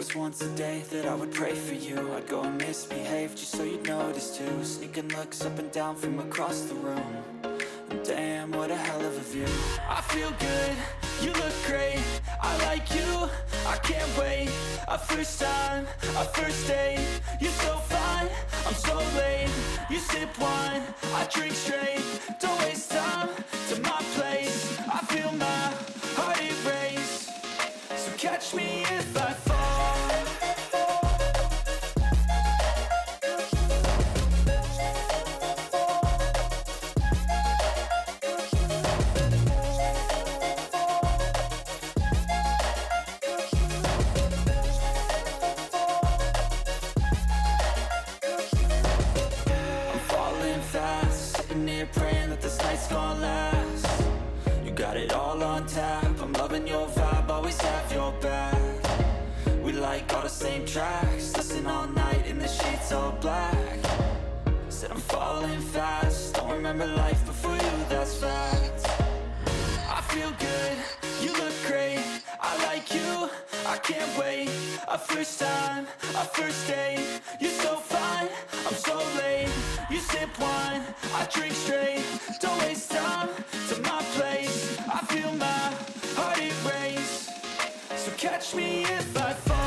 was once a day that I would pray for you. I'd go and misbehave just so you'd notice too. Sneaking looks up and down from across the room. And damn, what a hell of a view. I feel good, you look great, I like you, I can't wait. A first time, a first date, you're so fine, I'm so late. You sip wine, I drink straight, don't waste time to my place. I feel my heart erase, so catch me if I fall. I'm falling fast, sitting here praying that this night's gonna last. You got it all on tap, I'm loving your vibe, always have your back. We like all the same tracks, listen all night in the sheets all black. Said I'm falling fast, don't remember life before you, that's fact. I feel good, you look great, I like you, I can't wait. A first time, a first date, you're so fine, I'm so late. You sip wine, I drink straight, don't waste time to my place. I feel my heart erase, so catch me if I fall.